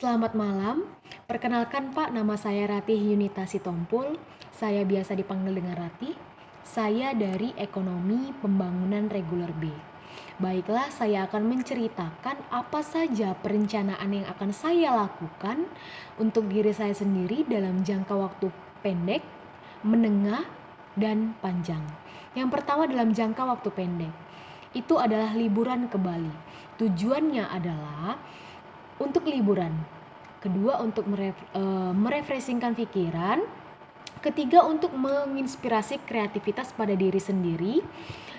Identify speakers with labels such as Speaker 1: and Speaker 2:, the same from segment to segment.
Speaker 1: Selamat malam, perkenalkan Pak, nama saya Ratih Yunita Sitompul. Saya biasa dipanggil dengan Ratih. Saya dari Ekonomi Pembangunan Reguler B. Baiklah, saya akan menceritakan apa saja perencanaan yang akan saya lakukan untuk diri saya sendiri dalam jangka waktu pendek, menengah, dan panjang. Yang pertama dalam jangka waktu pendek, itu adalah liburan ke Bali. Tujuannya adalah untuk liburan, kedua untuk merefreshingkan pikiran, ketiga untuk menginspirasi kreativitas pada diri sendiri,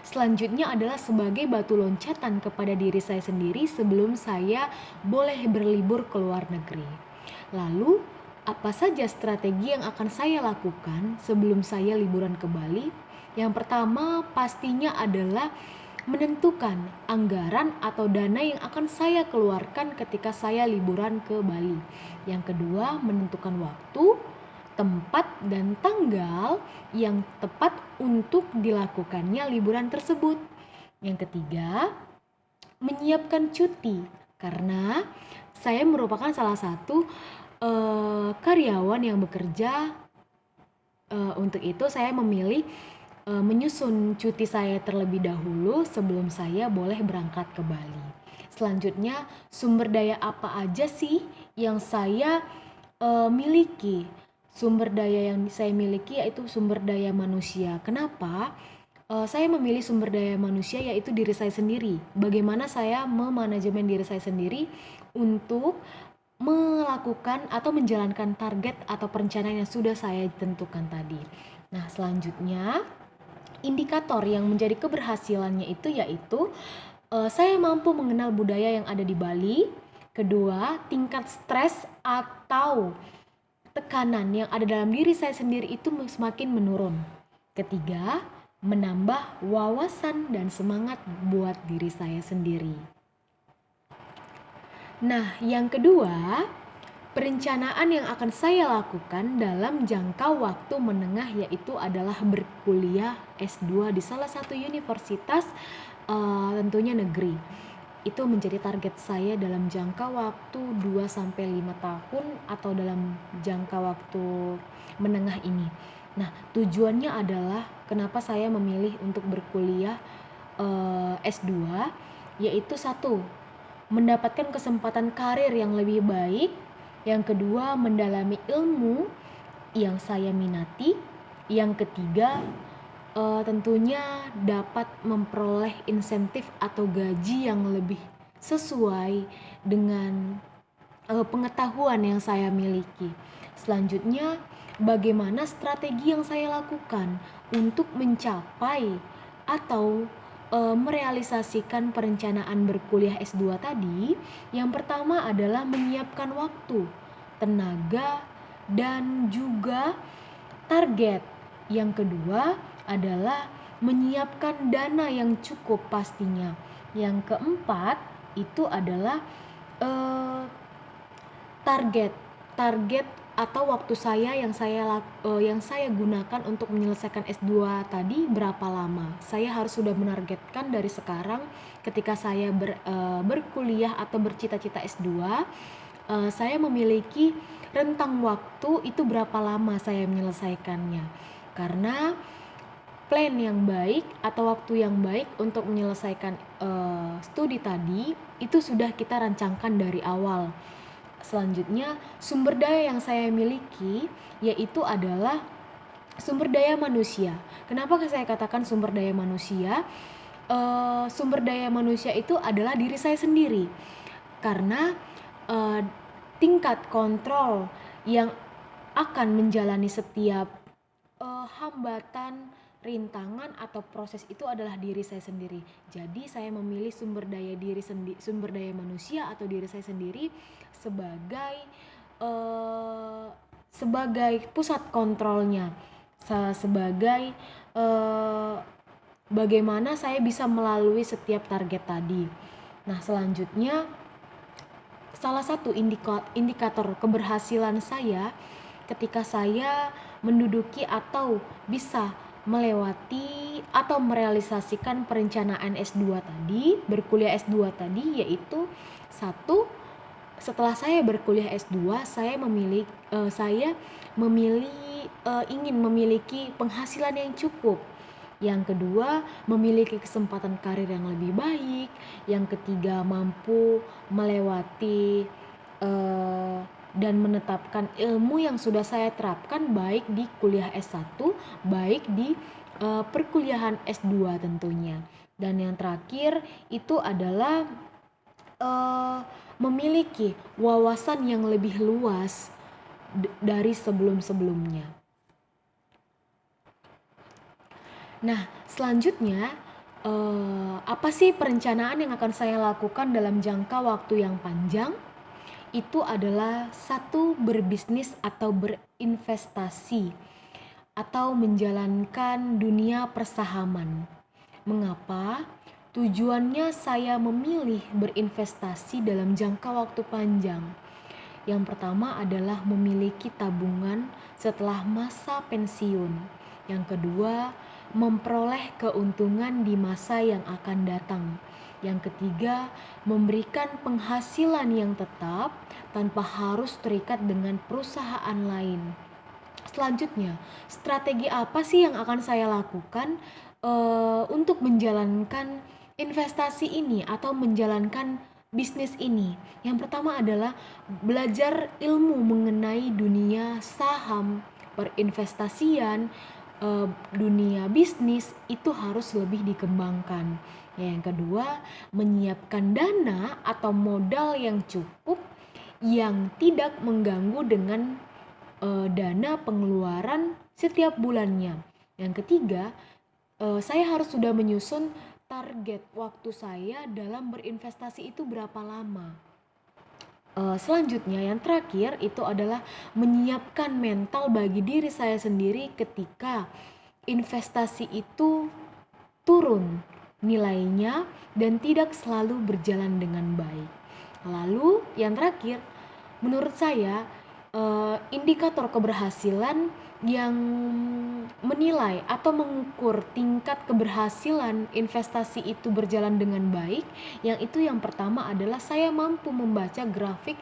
Speaker 1: selanjutnya adalah sebagai batu loncatan kepada diri saya sendiri sebelum saya boleh berlibur ke luar negeri. Lalu, apa saja strategi yang akan saya lakukan sebelum saya liburan ke Bali? Yang pertama pastinya adalah menentukan anggaran atau dana yang akan saya keluarkan ketika saya liburan ke Bali. Yang kedua, menentukan waktu, tempat, dan tanggal yang tepat untuk dilakukannya liburan tersebut. Yang ketiga, menyiapkan cuti karena saya merupakan salah satu karyawan yang bekerja. Untuk itu saya memilih menyusun cuti saya terlebih dahulu sebelum saya boleh berangkat ke Bali. Selanjutnya, sumber daya apa aja sih yang saya miliki? Sumber daya yang saya miliki yaitu sumber daya manusia. Kenapa? Saya memilih sumber daya manusia yaitu diri saya sendiri. Bagaimana saya memanajemen diri saya sendiri untuk melakukan atau menjalankan target atau perencanaan yang sudah saya tentukan tadi. Nah, selanjutnya indikator yang menjadi keberhasilannya itu yaitu saya mampu mengenal budaya yang ada di Bali. Kedua, tingkat stres atau tekanan yang ada dalam diri saya sendiri itu semakin menurun. Ketiga, menambah wawasan dan semangat buat diri saya sendiri. Nah, yang kedua, perencanaan yang akan saya lakukan dalam jangka waktu menengah yaitu adalah berkuliah S2 di salah satu universitas tentunya negeri. Itu menjadi target saya dalam jangka waktu 2-5 tahun atau dalam jangka waktu menengah ini. Nah, tujuannya adalah kenapa saya memilih untuk berkuliah S2 yaitu satu, mendapatkan kesempatan karir yang lebih baik. Yang kedua, mendalami ilmu yang saya minati. Yang ketiga, tentunya dapat memperoleh insentif atau gaji yang lebih sesuai dengan pengetahuan yang saya miliki. Selanjutnya, bagaimana strategi yang saya lakukan untuk mencapai atau merealisasikan perencanaan berkuliah S2 tadi? Yang pertama adalah menyiapkan waktu, tenaga, dan juga target. Yang kedua adalah menyiapkan dana yang cukup pastinya. Yang keempat itu adalah target atau waktu saya yang saya gunakan untuk menyelesaikan S2 tadi berapa lama. Saya harus sudah menargetkan dari sekarang ketika saya berkuliah atau bercita-cita S2, saya memiliki rentang waktu itu berapa lama saya menyelesaikannya. Karena plan yang baik atau waktu yang baik untuk menyelesaikan studi tadi itu sudah kita rancangkan dari awal. Selanjutnya, sumber daya yang saya miliki yaitu adalah sumber daya manusia. Kenapa saya katakan sumber daya manusia? Sumber daya manusia itu adalah diri saya sendiri. Karena tingkat kontrol yang akan menjalani setiap hambatan, rintangan atau proses itu adalah diri saya sendiri. Jadi saya memilih sumber daya manusia atau diri saya sendiri sebagai pusat kontrolnya, sebagai bagaimana saya bisa melalui setiap target tadi. Nah, selanjutnya salah satu indikator keberhasilan saya ketika saya menduduki atau bisa melewati atau merealisasikan perencanaan S2 tadi, berkuliah S2 tadi, yaitu satu, setelah saya berkuliah S2, saya memilih ingin memiliki penghasilan yang cukup. Yang kedua, memiliki kesempatan karir yang lebih baik. Yang ketiga, mampu melewati dan menetapkan ilmu yang sudah saya terapkan baik di kuliah S1, baik di perkuliahan S2 tentunya. Dan yang terakhir itu adalah memiliki wawasan yang lebih luas dari sebelum-sebelumnya. Nah, selanjutnya apa sih perencanaan yang akan saya lakukan dalam jangka waktu yang panjang? Itu adalah satu, berbisnis atau berinvestasi atau menjalankan dunia persahaman. Mengapa? Tujuannya saya memilih berinvestasi dalam jangka waktu panjang. Yang pertama adalah memiliki tabungan setelah masa pensiun. Yang kedua, memperoleh keuntungan di masa yang akan datang. Yang ketiga, memberikan penghasilan yang tetap tanpa harus terikat dengan perusahaan lain. Selanjutnya, strategi apa sih yang akan saya lakukan untuk menjalankan investasi ini atau menjalankan bisnis ini? Yang pertama adalah belajar ilmu mengenai dunia saham, perinvestasian, dunia bisnis itu harus lebih dikembangkan. Yang kedua, menyiapkan dana atau modal yang cukup yang tidak mengganggu dengan dana pengeluaran setiap bulannya. Yang ketiga, saya harus sudah menyusun target waktu saya dalam berinvestasi itu berapa lama. Selanjutnya yang terakhir itu adalah menyiapkan mental bagi diri saya sendiri ketika investasi itu turun nilainya dan tidak selalu berjalan dengan baik. Lalu yang terakhir, menurut saya indikator keberhasilan yang menilai atau mengukur tingkat keberhasilan investasi itu berjalan dengan baik, yang pertama adalah saya mampu membaca grafik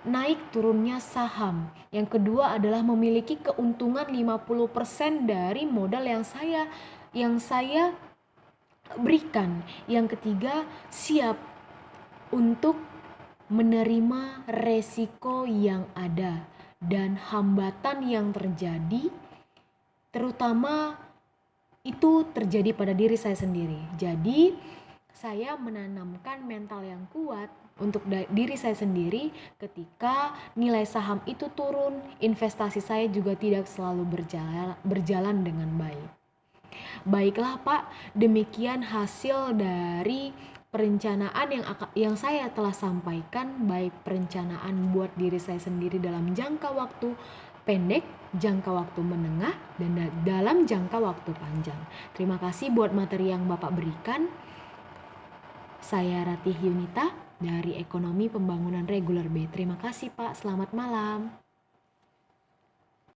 Speaker 1: naik turunnya saham. Yang kedua adalah memiliki keuntungan 50% dari modal yang saya berikan. Yang ketiga, siap untuk menerima resiko yang ada dan hambatan yang terjadi, terutama itu terjadi pada diri saya sendiri. Jadi saya menanamkan mental yang kuat untuk diri saya sendiri ketika nilai saham itu turun, investasi saya juga tidak selalu berjalan dengan baik. Baiklah Pak, demikian hasil dari perencanaan yang saya telah sampaikan, baik perencanaan buat diri saya sendiri dalam jangka waktu pendek, jangka waktu menengah, dan dalam jangka waktu panjang. Terima kasih buat materi yang Bapak berikan. Saya Ratih Yunita dari Ekonomi Pembangunan Reguler B. Terima kasih Pak, selamat malam.